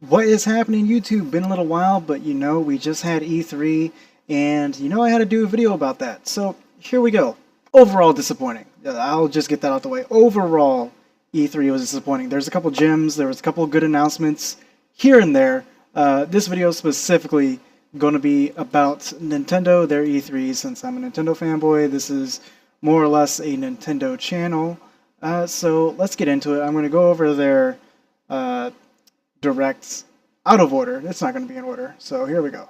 What is happening, YouTube? Been a little while, but we just had E3, and I had to do a video about that. So here we go. Overall disappointing. I'll just get that out the way. Overall, E3 was disappointing. There's a couple gems, there was a couple good announcements here and there. This video is specifically going to be about Nintendo, their E3, since I'm a Nintendo fanboy. This is more or less a Nintendo channel. So let's get into it. I'm going to go over their directs out of order. It's not going to be in order. So here we go.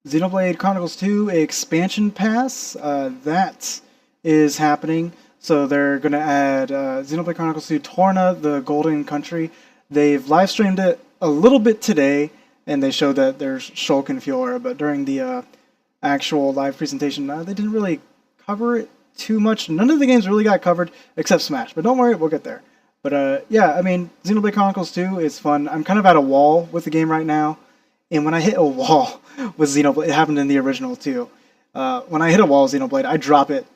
Xenoblade Chronicles 2 expansion pass. That is happening. So they're going to add Xenoblade Chronicles 2 Torna, the Golden Country. They've live streamed it a little bit today, and they showed that there's Shulk and Fiora, but during the actual live presentation, they didn't really cover it too much. None of the games really got covered except Smash, but don't worry, we'll get there. But yeah, I mean, Xenoblade Chronicles 2 is fun. I'm kind of at a wall with the game right now, and when I hit a wall with Xenoblade, it happened in the original too. When I hit a wall with Xenoblade, I drop it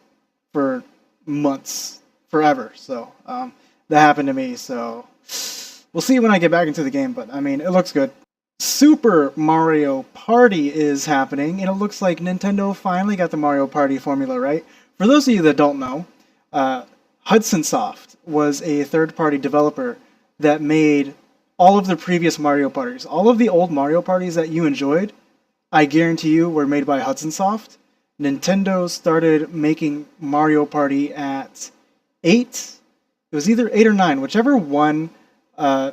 for months, forever. So that happened to me. So we'll see when I get back into the game. But I mean, it looks good. Super Mario Party is happening, and it looks like Nintendo finally got the Mario Party formula right. For those of you that don't know, Hudson Soft was a third-party developer that made all of the previous Mario parties. All of the old Mario parties that you enjoyed, I guarantee you, were made by Hudson Soft. Nintendo started making Mario Party at 8. It was either 8 or 9, whichever one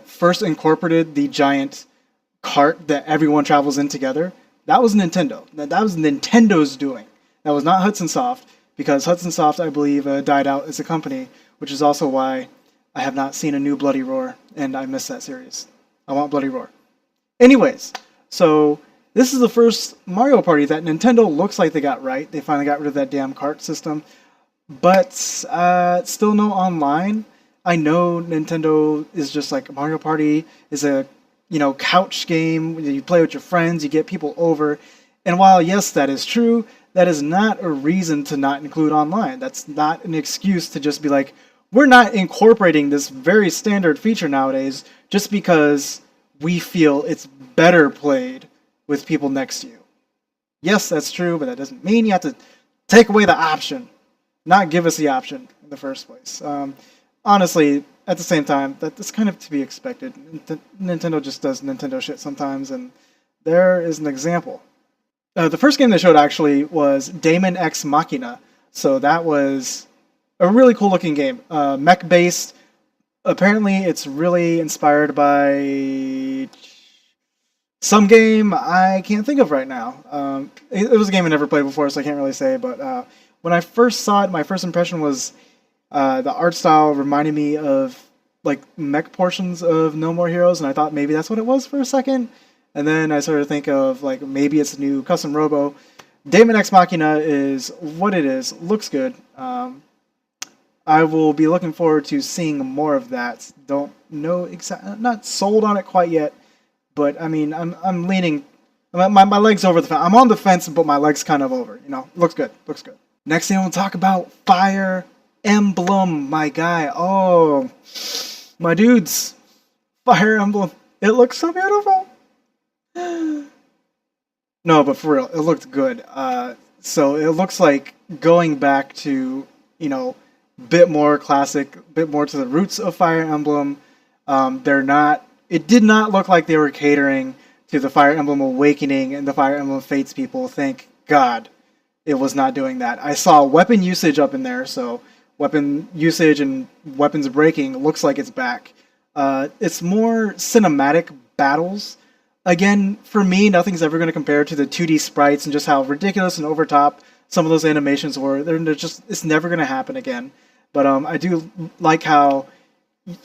first incorporated the giant cart that everyone travels in together. That was Nintendo. That was Nintendo's doing. That was not Hudson Soft, because Hudson Soft, I believe, died out as a company, which is also why I have not seen a new Bloody Roar, and I miss that series. I want Bloody Roar. Anyways, so this is the first Mario Party that Nintendo looks like they got right. They finally got rid of that damn cart system. But still no online. I know Nintendo is just like Mario Party is a couch game. You play with your friends, you get people over. And while yes, that is true, that is not a reason to not include online. That's not an excuse to just be like, we're not incorporating this very standard feature nowadays just because we feel it's better played with people next to you. Yes, that's true, but that doesn't mean you have to take away the option, not give us the option in the first place. Honestly, at the same time, that's kind of to be expected. Nintendo just does Nintendo shit sometimes, and there is an example. The first game they showed actually was Daemon X Machina, so that was a really cool looking game. Mech based. Apparently it's really inspired by some game I can't think of right now. It was a game I never played before, so I can't really say, but when I first saw it, my first impression was the art style reminded me of like mech portions of No More Heroes, and I thought maybe that's what it was for a second. And then I started to think of, like, maybe it's a new custom robo. Daemon X Machina is what it is. Looks good. I will be looking forward to seeing more of that. Don't know exactly. I'm not sold on it quite yet. But, I mean, I'm leaning. My leg's over the fence. I'm on the fence, but my leg's kind of over. Looks good. Looks good. Next thing I want to talk about, Fire Emblem, my guy. Oh, my dudes. Fire Emblem. It looks so beautiful. No, but for real, it looked good. So it looks like going back to, bit more classic, bit more to the roots of Fire Emblem. It did not look like they were catering to the Fire Emblem Awakening and the Fire Emblem Fates people. Thank God it was not doing that. I saw weapon usage up in there, so weapon usage and weapons breaking looks like it's back. It's more cinematic battles. Again, for me, nothing's ever going to compare to the 2D sprites and just how ridiculous and over top some of those animations were. It's never going to happen again. But I do like how,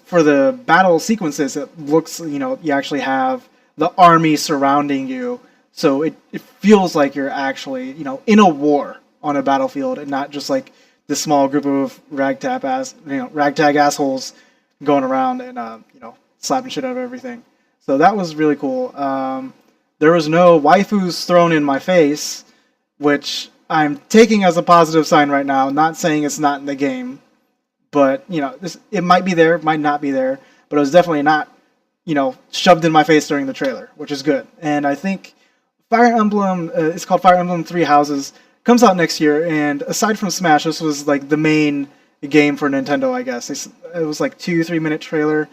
for the battle sequences, it looks, you actually have the army surrounding you. So it feels like you're actually, in a war on a battlefield and not just like this small group of ragtag assholes going around and, slapping shit out of everything. So that was really cool. There was no waifus thrown in my face, which I'm taking as a positive sign right now. Not saying it's not in the game, but it might be there, might not be there. But it was definitely not, shoved in my face during the trailer, which is good. And I think Fire Emblem, it's called Fire Emblem Three Houses, comes out next year. And aside from Smash, this was like the main game for Nintendo, I guess. It was like 2-3 minute trailer.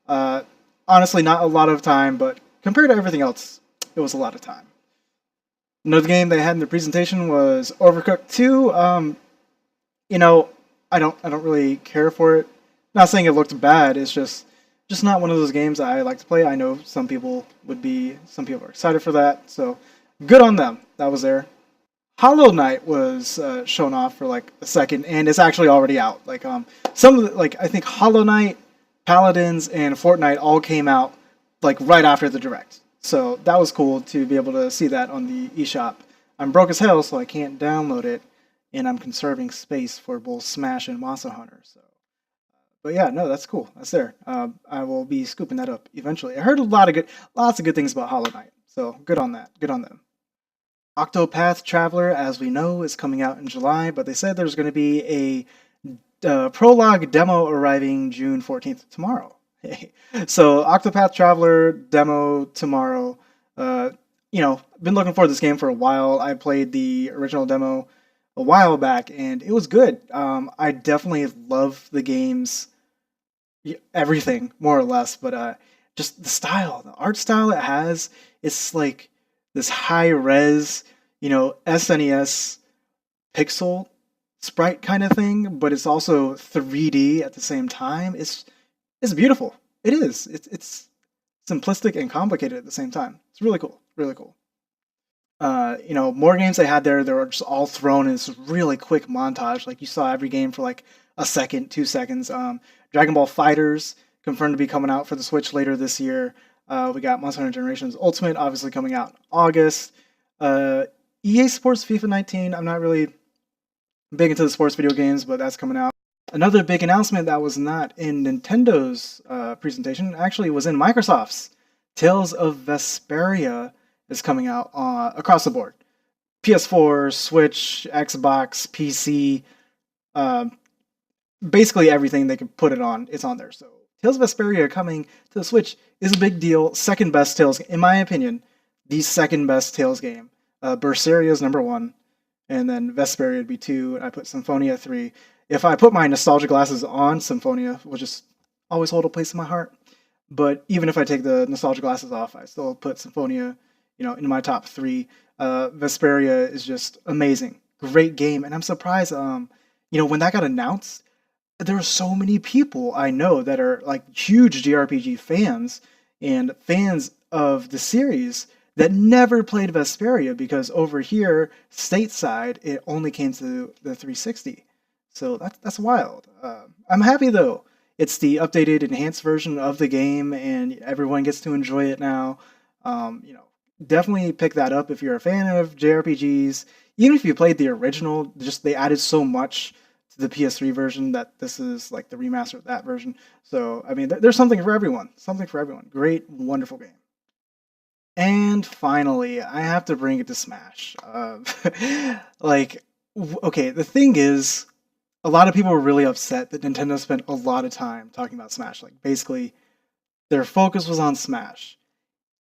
Honestly, not a lot of time, but compared to everything else, it was a lot of time. Another game they had in the presentation was Overcooked 2. I don't really care for it. Not saying it looked bad. It's just not one of those games I like to play. I know some people are excited for that. So good on them. That was there. Hollow Knight was shown off for like a second, and it's actually already out. Like some of the, like I think Hollow Knight, Paladins, and Fortnite all came out like right after the direct. So that was cool to be able to see that on the eShop. I'm broke as hell, so I can't download it, and I'm conserving space for both Smash and Monster Hunter. So, but yeah, no, that's cool. That's there. I will be scooping that up eventually. I heard lots of good things about Hollow Knight. So good on that. Good on them. Octopath Traveler, as we know, is coming out in July, but they said there's going to be a prologue demo arriving June 14th, tomorrow. So Octopath Traveler demo tomorrow. Been looking forward to this game for a while. I played the original demo a while back, and it was good. I definitely love the game's everything, more or less, but just the art style it has. It's like this high res, SNES pixel sprite kind of thing, but it's also 3D at the same time. It's beautiful. It is. It's simplistic and complicated at the same time. It's really cool. Really cool. More games they had there. They were just all thrown in this really quick montage. Like you saw every game for like a second, 2 seconds. Dragon Ball Fighters confirmed to be coming out for the Switch later this year. We got Monster Hunter Generations Ultimate obviously coming out in August. EA Sports FIFA 19. I'm not really big into the sports video games, but that's coming out. Another big announcement that was not in Nintendo's presentation actually was in Microsoft's. Tales of Vesperia is coming out across the board. PS4, Switch, Xbox, PC, basically everything they can put it on, it's on there. So Tales of Vesperia coming to the Switch is a big deal. Second best Tales, in my opinion, the second best Tales game. Berseria is number 1, and then Vesperia would be 2, and I put Symphonia 3. If I put my nostalgia glasses on, Symphonia will just always hold a place in my heart. But even if I take the nostalgia glasses off, I still put Symphonia, in my top 3. Vesperia is just amazing. Great game. And I'm surprised, when that got announced, there are so many people I know that are like huge JRPG fans and fans of the series that never played Vesperia because over here, stateside, it only came to the 360. So that's wild. I'm happy though. It's the updated, enhanced version of the game, and everyone gets to enjoy it now. Definitely pick that up if you're a fan of JRPGs. Even if you played the original, just they added so much to the PS3 version that this is like the remaster of that version. So I mean, there's something for everyone. Something for everyone. Great, wonderful game. And finally, I have to bring it to Smash. Okay, the thing is, a lot of people were really upset that Nintendo spent a lot of time talking about Smash. Like, basically, their focus was on Smash.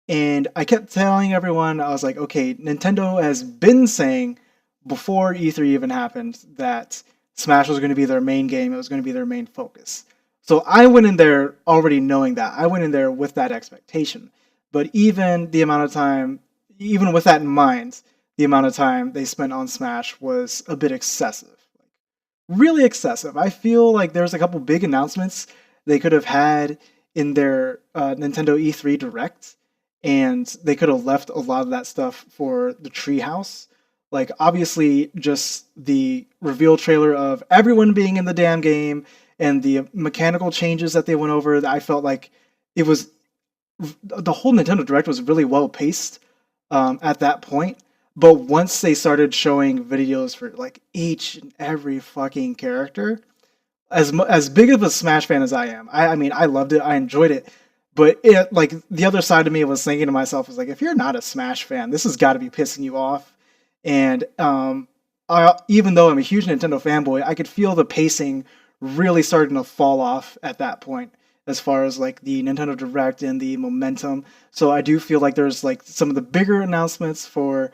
And I kept telling everyone, I was like, okay, Nintendo has been saying before E3 even happened that Smash was going to be their main game. It was going to be their main focus. So I went in there already knowing that. I went in there with that expectation. But even the amount of time, even with that in mind, the amount of time they spent on Smash was a bit excessive. Really excessive. I feel like there's a couple big announcements they could have had in their Nintendo E3 Direct, and they could have left a lot of that stuff for the Treehouse. Like, obviously, just the reveal trailer of everyone being in the damn game and the mechanical changes that they went over, I felt like it was... The whole Nintendo Direct was really well paced at that point. But once they started showing videos for like each and every fucking character, as big of a Smash fan as I am, I mean, I loved it, I enjoyed it, but it, like, the other side of me was thinking to myself, was like, if you're not a Smash fan, this has got to be pissing you off. And even though I'm a huge Nintendo fanboy, I could feel the pacing really starting to fall off at that point. as far as like the Nintendo Direct and the momentum. So I do feel like there's like some of the bigger announcements for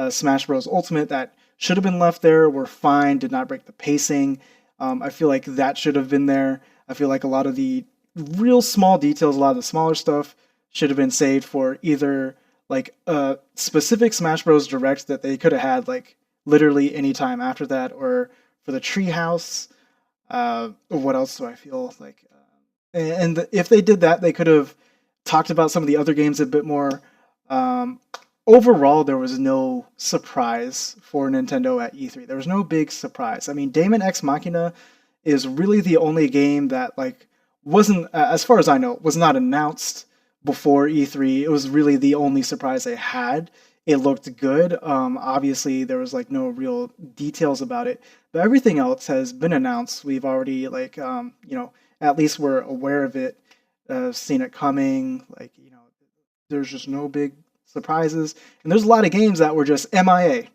Smash Bros. Ultimate that should have been left there, were fine, did not break the pacing. I feel like that should have been there. I feel like a lot of the real small details, a lot of the smaller stuff should have been saved for either like a specific Smash Bros. Direct that they could have had like literally any time after that, or for the Treehouse. What else do I feel like? If they did that, they could have talked about some of the other games a bit more. Um, Overall, there was no surprise for Nintendo at E3. There was no big surprise. I mean, Daemon X Machina is really the only game that like wasn't, as far as I know, was not announced before E3. It was really the only surprise they had. It looked good. Obviously, there was like no real details about it, but everything else has been announced. We've already like at least we're aware of it, seen it coming. Like there's just no big surprises, and there's a lot of games that were just MIA. A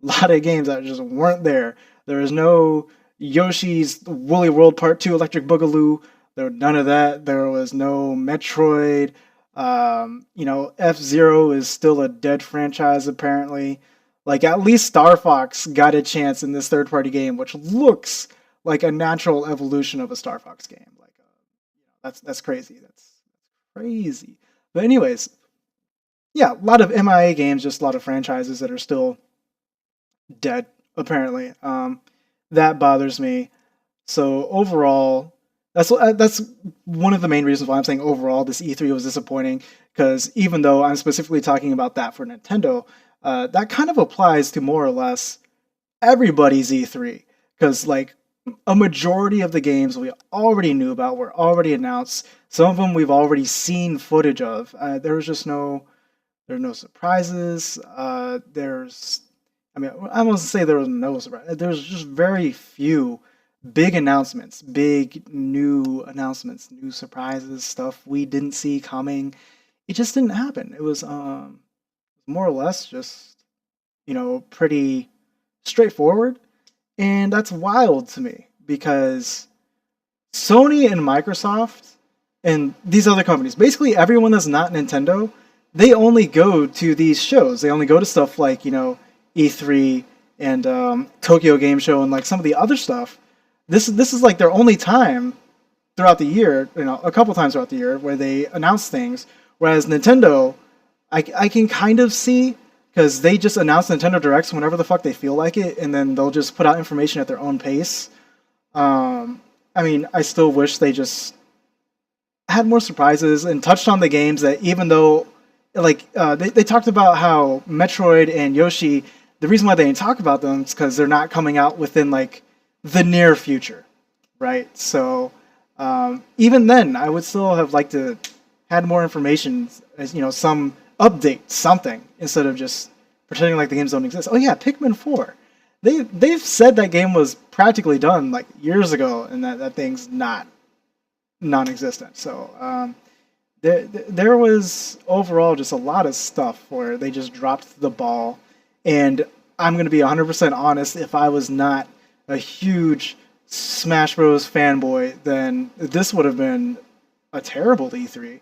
lot of games that just weren't there. There was no Yoshi's Woolly World Part 2 Electric Boogaloo. There was none of that. There was no Metroid. F-Zero is still a dead franchise apparently. Like at least Star Fox got a chance in this third-party game, which looks like a natural evolution of a Star Fox game. Like that's crazy. That's crazy. But anyways, yeah, a lot of MIA games, just a lot of franchises that are still dead, apparently. That bothers me. So overall, that's one of the main reasons why I'm saying overall this E3 was disappointing. Because even though I'm specifically talking about that for Nintendo, that kind of applies to more or less everybody's E3. Because like a majority of the games we already knew about were already announced. Some of them we've already seen footage of. There are no surprises. I won't say there was no surprise. There's just very few big announcements, big new announcements, new surprises, stuff we didn't see coming. It just didn't happen. It was more or less just, pretty straightforward. And that's wild to me because Sony and Microsoft and these other companies, basically everyone that's not Nintendo, they only go to these shows. They only go to stuff like, E3 and Tokyo Game Show and like some of the other stuff. This is like their only time throughout the year, a couple times throughout the year where they announce things. Whereas Nintendo, I can kind of see because they just announce Nintendo Directs whenever the fuck they feel like it, and then they'll just put out information at their own pace. I still wish they just had more surprises and touched on the games that even though they talked about how Metroid and Yoshi, the reason why they didn't talk about them is because they're not coming out within like the near future, right? So even then, I would still have liked to had more information, as some update, something, instead of just pretending like the games don't exist. Oh yeah, Pikmin 4. They've said that game was practically done like years ago, and that thing's not non-existent. So there was overall just a lot of stuff where they just dropped the ball. And I'm going to be 100% honest, if I was not a huge Smash Bros. Fanboy, then this would have been a terrible E3.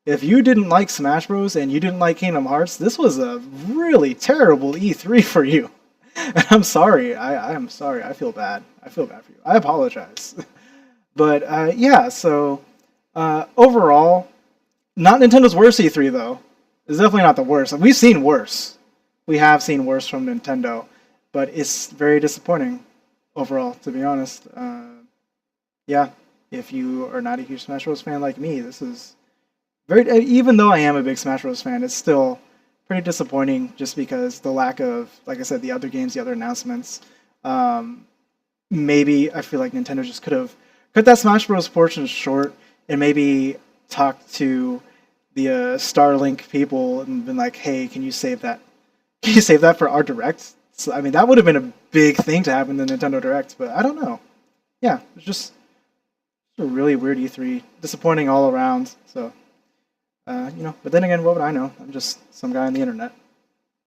If you didn't like Smash Bros. And you didn't like Kingdom Hearts, this was a really terrible E3 for you. And I'm sorry. I am sorry. I feel bad. I feel bad for you. I apologize. But yeah, so overall, not Nintendo's worst E3 though. It's definitely not the worst. We've seen worse. We have seen worse from Nintendo, but it's very disappointing overall, to be honest. Yeah, if you are not a huge Smash Bros. Fan like me, this is very. Even though I am a big Smash Bros. Fan, it's still pretty disappointing just because the lack of, like I said, the other games, the other announcements. Maybe I feel like Nintendo just could have cut that Smash Bros. Portion short and maybe talked to the Starlink people and been like, "Hey, can you save that? Can you save that for our Direct?" So, that would have been a big thing to have in the Nintendo Direct, but I don't know. Yeah, it's just a really weird E3, disappointing all around. So, but then again, what would I know? I'm just some guy on the internet.